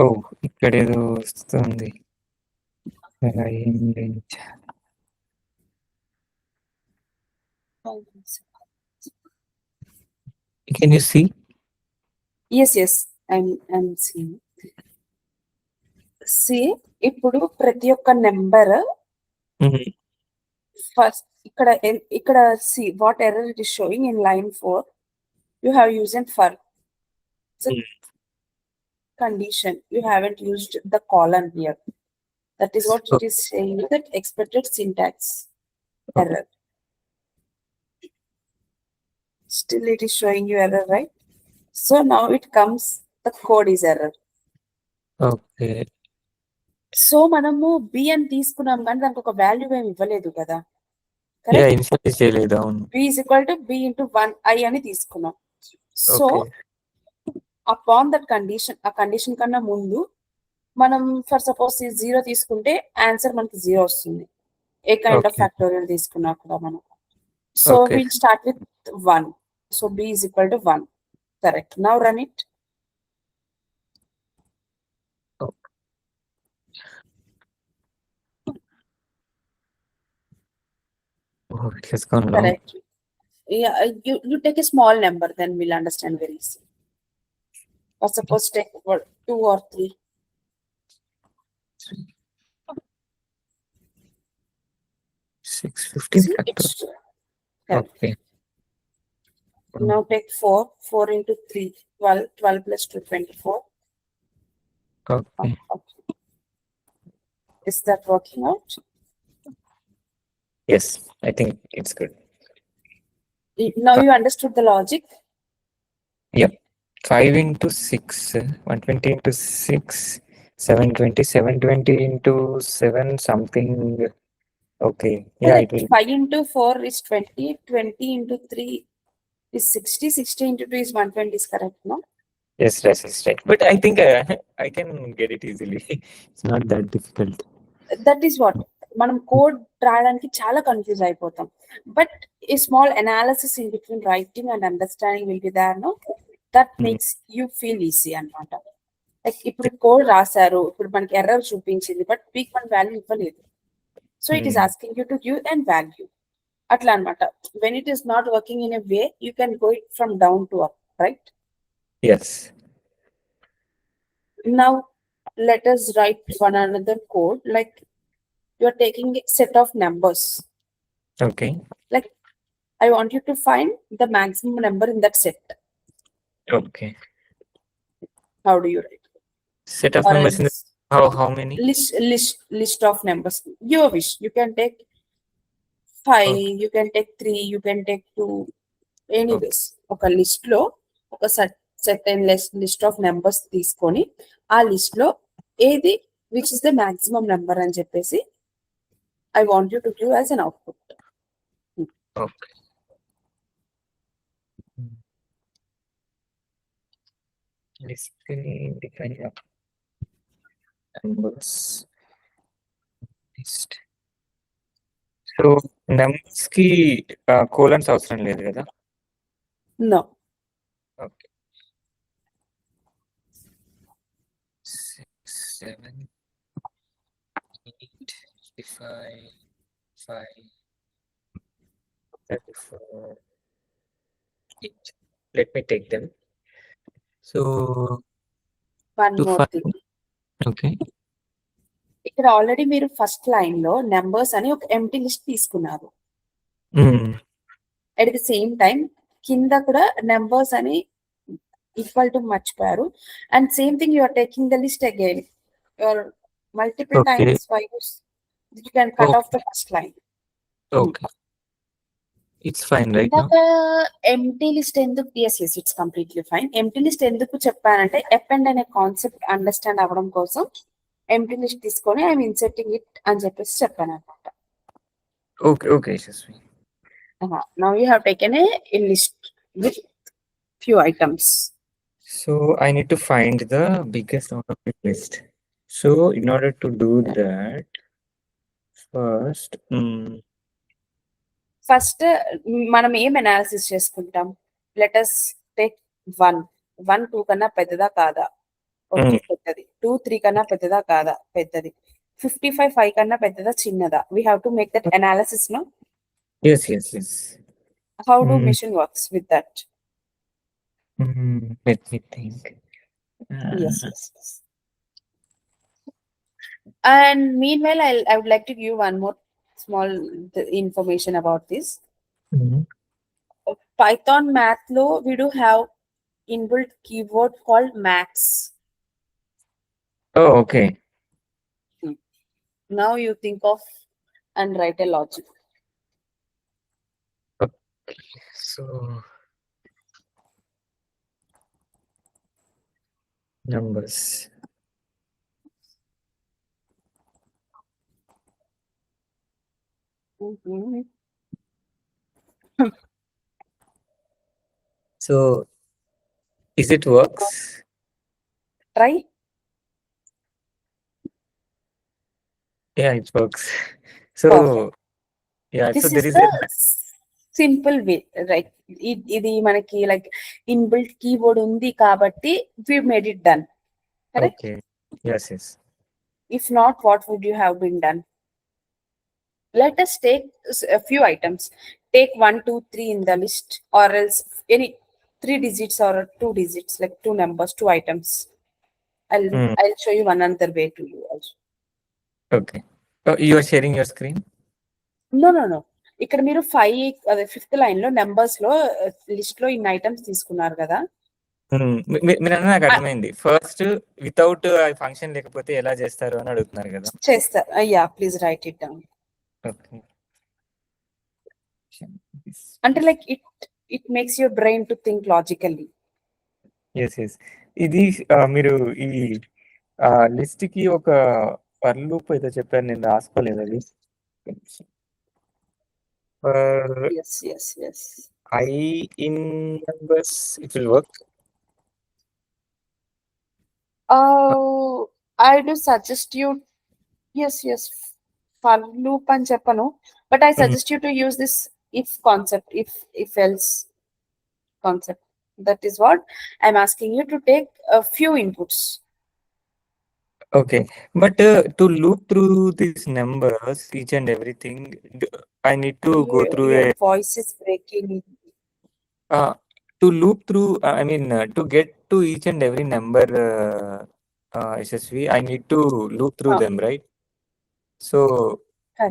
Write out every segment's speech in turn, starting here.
ఓ ఇక్కడ ఏదో వస్తుంది. అలా ఏం లేదు. Can you see? yes I'm seeing. See, ఇప్పుడు ప్రతి ఒక్క నెంబర్ ఫస్ట్ ఇక్కడ see what error it is showing in line 4. You have used for condition. You haven't used the colon here. That is what it is saying, that expected syntax error. Still it is showing you error, right? So now it comes, the code is error. Okay. So మనము b అని తీసుకున్నాం కానీ దానికి ఒక value ఏమి ఇవ్వలేదు కదా. Yeah initialise చేయలేదు. అవును. b is equal to b into 1 i అని తీసుకున్నాం. సో అపాన్ దట్ కండిషన్, ఆ కండిషన్ కన్నా ముందు మనం ఫర్ సపోజ్ 0 తీసుకుంటే ఆన్సర్ మనకి 0 వస్తుంది. ఏ కైండ్ ఆఫ్ ఫ్యాక్టోరియల్ తీసుకున్నా కూడా మనం. So will start with 1. So b is equal to 1. Correct. Now run it. Oh, it has gone long. Correct. Yeah, you take a small number, then we'll understand very easy. Or suppose take 2 or 3. 615. Okay. Now take 4 into 3, 12 plus 2, 24. Okay. Is that working out? Yes, I think it's good. Now you understood the logic? Yep. 5 into 6, 120 into 6, 720, 720 into 7 something. Okay. Yeah, it will. 5 into 4 is 20, 20 into 3 is 60, 60 into 2 is 120 is correct, no? Yes, that is right. But I think I can get it easily. It's not that difficult. That is what మనం code రాయడానికి చాలా confuse అయిపోతాం. But a small analysis in between writing and understanding will be there, no? That makes you feel easy అన్నమాట. Like ఇప్పుడు code రాశారు, ఇప్పుడు మనకి error చూపించింది, బట్ వీక్ వన్ వాల్యూ ఇవ్వలేదు. So it is asking you to give and value. అట్లా అనమాట. When it is not working in a way, you can go it from down to up, right? Yes. Now let us write one another code. Like you are taking a set of numbers. Okay. Like I want you to find the maximum number in that set. Okay. How do you write? Set of numbers in how many? List of numbers. Your wish. You can take 5, you can take 3, you can take 2. Anyways, ఒక list లో ఒక certain list of numbers తీసుకొని ఆ list లో ఏది which is the maximum number అని చెప్పేసి I want you to give as an output. Okay. Define numbers list. So numbers కి colons అవసరం లేదు కదా? No. Okay. 6, 7, 8, 55, 5, 34, 8. Let me take them. So One more thing. Okay. ఇక్కడ already మీరు first line లో numbers అని ఒక ఎంప్టీ లిస్ట్ తీసుకున్నారు. అట్ ది సేమ్ టైం కింద కూడా నెంబర్స్ అని ఈక్వల్ టు మర్చిపోయారు. And same thing you are taking the list again. Your multiple times why you can cut off the first line. Okay. It's fine right now. Empty list ఎందుకు? yes it's completely fine. Empty list ఎందుకు చెప్పానంటే append అనే concept understand అవ్వడం కోసం empty list తీసుకొని I'm inserting it అని చెప్పేసి చెప్పాను అనమాట. Okay Shasvi. Now you have taken a list with few items. So I need to find the biggest out of the list. So in order to do that, first మనం ఏం analysis చేసుకుంటాం? Let us take 1 2 కన్నా పెద్దదా కాదా? Okay, పెద్దది. 2 3 కన్నా పెద్దదా కాదా? పెద్దది. 55 5 కన్నా పెద్దదా చిన్నదా? We have to make that analysis, no? Yes, yes, yes. How do Mm, machine works with that? let me think. Yes, yes, yes. And meanwhile, I would like to give one more small information about this. Mhm. Python math lo we do have inbuilt keyword called max. Oh, okay. Now you think of and write a logic. Okay. So numbers. Mhm. So is it works? Try. Yeah, it works. Perfect. So yeah, so This there is is the a simple way, right? ఇది మనకి like inbuilt keyboard ఉంది కాబట్టి we made it done. Correct? okay. Yes, yes. If not, what would you have been done? Let us take a few items. Take 1 2 3 in the list, or else any 3 digits or 2 digits, like two numbers, two items. Mm, I'll show you one another way to you also. okay. Oh, you are sharing your screen? No, no, no. ఇక్కడ మీరు 5 అదే 5th line లో numbers లో list లో ఇన్ని items తీసుకున్నారు కదా. మీరన్నది నాకు అర్థమైంది. ఫస్ట్ వితౌట్ ఫంక్షన్ లేకపోతే ఎలా చేస్తారు అని అడుగుతున్నారు కదా. చేస్తారు. Yeah, please write it down. Okay. అంటే like it makes your brain to think logically. Yes yes. ఇది మీరు ఈ లిస్ట్ కి ఒక ఫర్ లూప్ ఏదో చెప్పారు, నేను రాసుకోలేదు అది. For S S S. I in numbers it will work. I do suggest you, S S, for loop అని చెప్పను, but I suggest you to use this if concept, if else concept. That is what I'm asking you to take a few inputs. Okay, but to loop through these numbers, each and everything, I need to go through Your a voice is breaking. to loop through. I mean, to get to each and every number, SSV, I need to loop through them, right? So,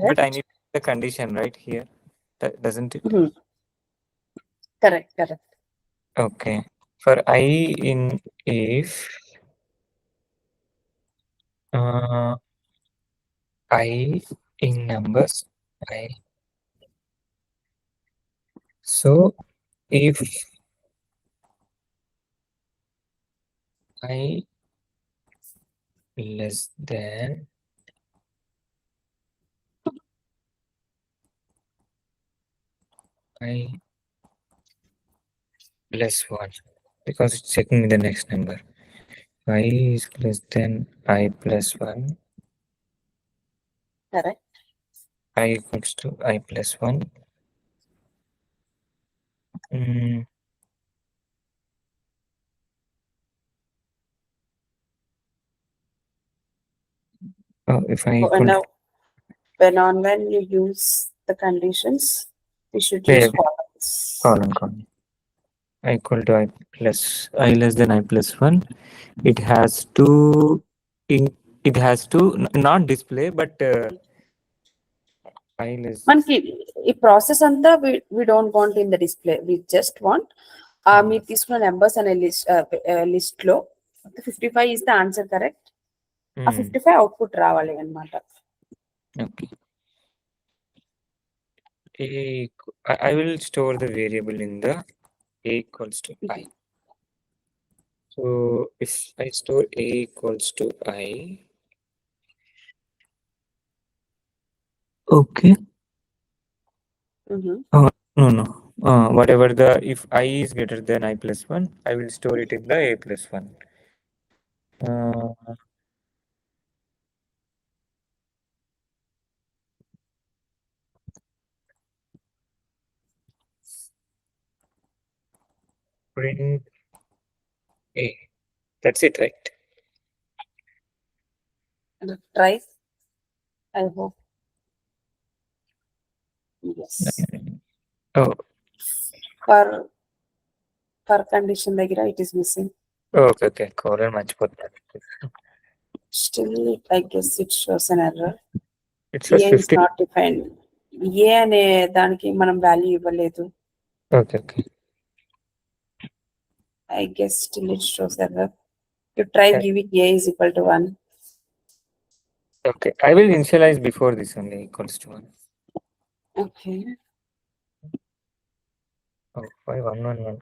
but I Correct. need the condition right here, doesn't it? Mhm. Correct, correct. Okay, for I in if I in numbers, I. So if I less than I plus 1, because it's checking the next number. I is less than I plus 1, Correct. I equals to I plus 1. Mm, if I equal to When you use the conditions, we should use yeah, columns. column. I equal to I plus I less than I plus 1. It has to it has to not display, but I less. మనకి ఈ process అంతా we don't want in the display. We just want మీరు తీసుకున్న numbers అనే list లో 55 is the answer, correct? ఆ 55 output రావాలి అన్నమాట. Okay. I will store the variable in the a equals to I. So if I store a equals to I, okay. No. Whatever if I is greater than I plus 1, I will store it in the a plus 1. Print a. That's it, right? Try. I hope. Yes. Oh, For condition దగ్గర it is missing. okay. Colon మర్చిపోతాను. Still, I guess it shows an error. It shows A is 50. not defined. A అనే దానికి మనం value ఇవ్వలేదు. Okay. I guess still it shows error. You try Yeah. giving A is equal to 1. Okay. I will initialize before this only equals to 1. Okay. Oh, 5, 1, 1, 1.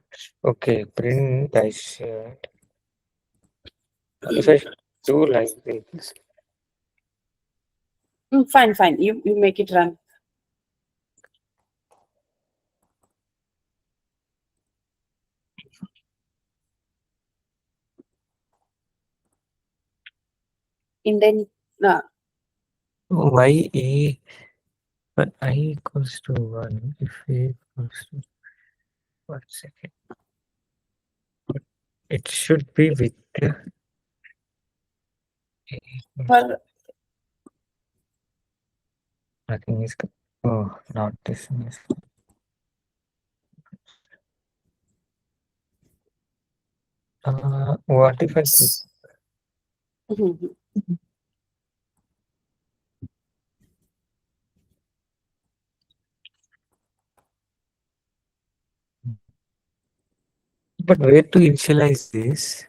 Okay. Print I should. If I do like this. Fine. You make it run. Indent. Why A, but I equals to 1 if A equals to 1 second. It should be with For nothing is. Oh, not this one is. What if I keep? But where to initialize this?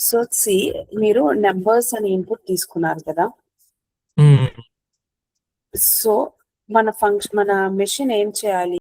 So see, మీరు numbers అని input తీసుకున్నారు కదా. So మన machine ఏం చేయాలి